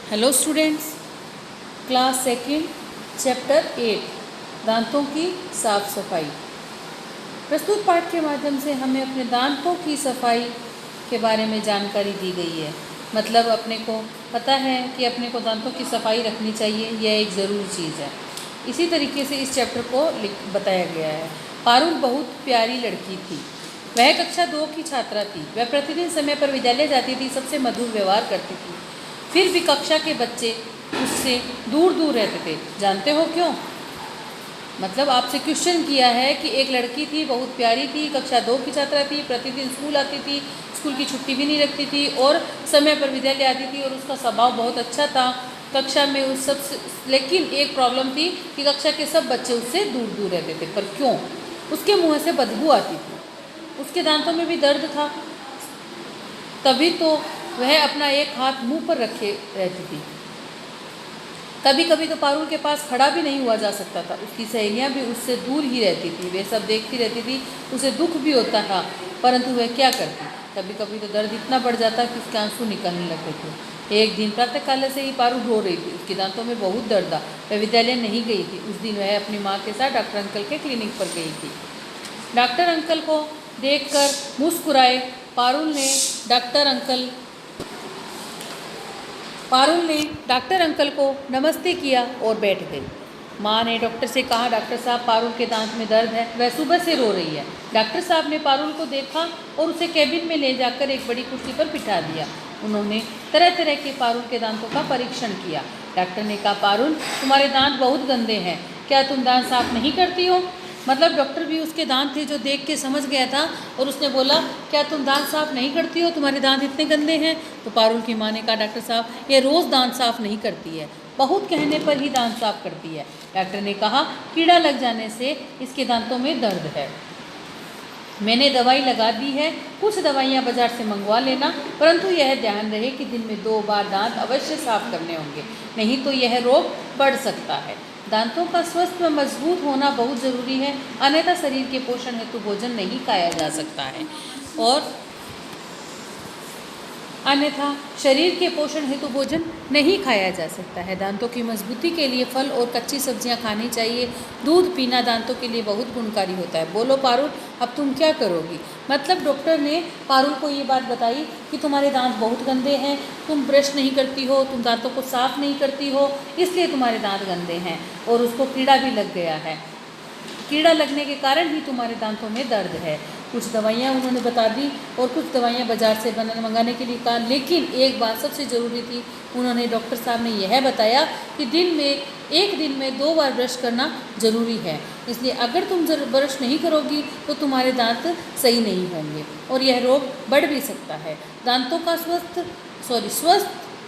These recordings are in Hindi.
Hello students, class second chapter 8 दांतों की साफ सफाई। प्रस्तुत पाठ के माध्यम से हमें अपने दांतों की सफाई के बारे में जानकारी दी गई है। मतलब अपने को पता है कि अपने को दांतों की सफाई रखनी चाहिए, यह एक ज़रूरी चीज़ है। इसी तरीके से इस चैप्टर को बताया गया है। पारुल बहुत प्यारी लड़की थी। वह कक्षा 2 की छात्रा थी। वह प्रतिदिन समय पर विद्यालय जाती थी, सबसे मधुर व्यवहार करती थी। फिर भी कक्षा के बच्चे उससे दूर दूर रहते थे। जानते हो क्यों? मतलब आपसे क्वेश्चन किया है कि एक लड़की थी, बहुत प्यारी थी, कक्षा 2 की छात्रा थी, प्रतिदिन स्कूल आती थी, स्कूल की छुट्टी भी नहीं रखती थी और समय पर विद्यालय आती थी और उसका स्वभाव बहुत अच्छा था कक्षा में उस सब से। लेकिन एक प्रॉब्लम थी कि कक्षा के सब बच्चे उससे दूर दूर रहते थे। पर क्यों? उसके मुँह से बदबू आती थी, उसके दांतों में भी दर्द था, तभी तो वह अपना एक हाथ मुंह पर रखे रहती थी। कभी कभी तो पारुल के पास खड़ा भी नहीं हुआ जा सकता था। उसकी सहेलियां भी उससे दूर ही रहती थी, वे सब देखती रहती थी। उसे दुख भी होता था, परंतु वह क्या करती। कभी कभी तो दर्द इतना बढ़ जाता कि उसके आंसू निकलने लगते थे। एक दिन प्रातःकाल से ही पारुल रो रही थी, उसके दांतों में बहुत दर्द था। वह विद्यालय नहीं गई थी। उस दिन वह अपनी माँ के साथ डॉक्टर अंकल के क्लिनिक पर गई थी। डॉक्टर अंकल को देखकर मुस्कुराए पारुल ने डॉक्टर अंकल को नमस्ते किया और बैठ गई। माँ ने डॉक्टर से कहा, डॉक्टर साहब, पारुल के दांत में दर्द है, वह सुबह से रो रही है। डॉक्टर साहब ने पारुल को देखा और उसे कैबिन में ले जाकर एक बड़ी कुर्सी पर बिठा दिया। उन्होंने तरह तरह के पारुल के दांतों का परीक्षण किया। डॉक्टर ने कहा, पारुल, तुम्हारे दांत बहुत गंदे हैं, क्या तुम दांत साफ नहीं करती हो? मतलब डॉक्टर भी उसके दांत थे जो देख के समझ गया था और उसने बोला, क्या तुम दांत साफ़ नहीं करती हो, तुम्हारे दांत इतने गंदे हैं? तो पारुल की माँ ने कहा, डॉक्टर साहब, ये रोज़ दांत साफ़ नहीं करती है, बहुत कहने पर ही दांत साफ़ करती है। डॉक्टर ने कहा, कीड़ा लग जाने से इसके दांतों में दर्द है, मैंने दवाई लगा दी है, कुछ दवाइयाँ बाजार से मंगवा लेना, परंतु यह ध्यान रहे कि दिन में 2 बार दांत अवश्य साफ करने होंगे, नहीं तो यह रोग बढ़ सकता है। दांतों का स्वस्थ व मजबूत होना बहुत ज़रूरी है, अन्यथा शरीर के पोषण हेतु भोजन नहीं खाया जा सकता है और अन्यथा शरीर के पोषण हेतु भोजन नहीं खाया जा सकता है। दांतों की मजबूती के लिए फल और कच्ची सब्जियां खानी चाहिए। दूध पीना दांतों के लिए बहुत गुणकारी होता है। बोलो पारुल, अब तुम क्या करोगी? मतलब डॉक्टर ने पारुल को ये बात बताई कि तुम्हारे दांत बहुत गंदे हैं, तुम ब्रश नहीं करती हो, तुम दांतों को साफ नहीं करती हो, इसलिए तुम्हारे दांत गंदे हैं और उसको कीड़ा भी लग गया है। कीड़ा लगने के कारण ही तुम्हारे दांतों में दर्द है। कुछ दवाइयाँ उन्होंने बता दी और कुछ दवाइयाँ बाज़ार से मंगाने के लिए कहा। लेकिन एक बात सबसे ज़रूरी थी, उन्होंने डॉक्टर साहब ने यह बताया कि एक दिन में 2 बार ब्रश करना ज़रूरी है। इसलिए अगर तुम ब्रश नहीं करोगी तो तुम्हारे दांत सही नहीं होंगे और यह रोग बढ़ भी सकता है। दांतों का स्वस्थ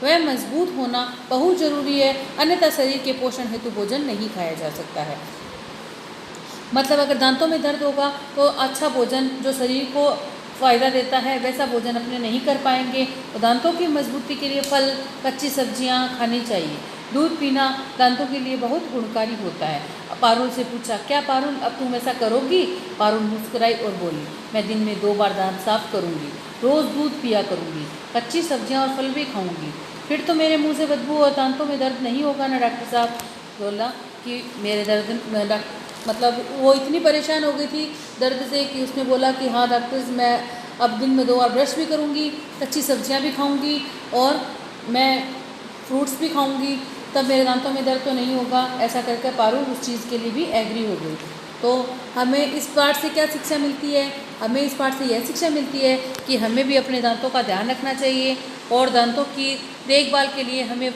व मजबूत होना बहुत ज़रूरी है, अन्यथा शरीर के पोषण हेतु भोजन नहीं खाया जा सकता है। मतलब अगर दांतों में दर्द होगा तो अच्छा भोजन जो शरीर को फ़ायदा देता है वैसा भोजन अपने नहीं कर पाएंगे। तो दांतों की मजबूती के लिए फल, कच्ची सब्जियां खानी चाहिए। दूध पीना दांतों के लिए बहुत गुणकारी होता है। पारुल से पूछा, क्या पारुल अब तुम ऐसा करोगी? पारुल मुस्कुराई और बोली, मैं दिन में 2 बार दांत साफ करूँगी, रोज़ दूध पिया करूँगी, कच्ची सब्जियाँ और फल भी खाऊँगी। फिर तो मेरे मुँह से बदबू और दांतों में दर्द नहीं होगा ना? डॉक्टर साहब बोला कि मेरे दर्द मतलब वो इतनी परेशान हो गई थी दर्द से कि उसने बोला कि हाँ डॉक्टर, मैं अब दिन में 2 बार ब्रश भी करूँगी, कच्ची सब्जियाँ भी खाऊँगी और मैं फ्रूट्स भी खाऊँगी, तब मेरे दांतों में दर्द तो नहीं होगा। ऐसा करके पारुल उस चीज़ के लिए भी एग्री हो गई। तो हमें इस पाठ से क्या शिक्षा मिलती है? हमें इस पाठ से यह शिक्षा मिलती है कि हमें भी अपने दांतों का ध्यान रखना चाहिए और दांतों की देखभाल के लिए हमें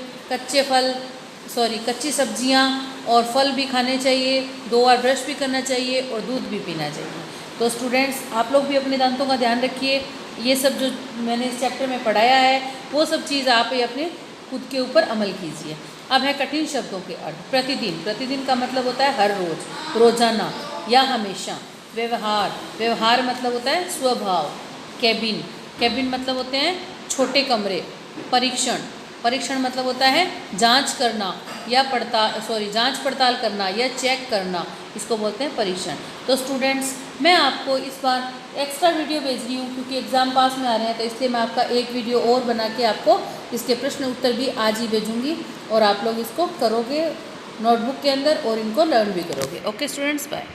कच्ची सब्जियां और फल भी खाने चाहिए, 2 बार ब्रश भी करना चाहिए और दूध भी पीना चाहिए। तो स्टूडेंट्स, आप लोग भी अपने दांतों का ध्यान रखिए। ये सब जो मैंने इस चैप्टर में पढ़ाया है वो सब चीज़ आप ही अपने खुद के ऊपर अमल कीजिए। अब है कठिन शब्दों के अर्थ। प्रतिदिन का मतलब होता है हर रोज़, रोज़ाना या हमेशा। व्यवहार मतलब होता है स्वभाव। कैबिन मतलब होते हैं छोटे कमरे। परीक्षण मतलब होता है जांच करना, या जांच पड़ताल करना या चेक करना, इसको बोलते हैं परीक्षण। तो स्टूडेंट्स, मैं आपको इस बार एक्स्ट्रा वीडियो भेज रही हूँ क्योंकि एग्ज़ाम पास में आ रहे हैं, तो इसलिए मैं आपका एक वीडियो और बना के आपको इसके प्रश्न उत्तर भी आज ही भेजूँगी और आप लोग इसको करोगे नोटबुक के अंदर और इनको लर्न भी करोगे। Okay students, bye.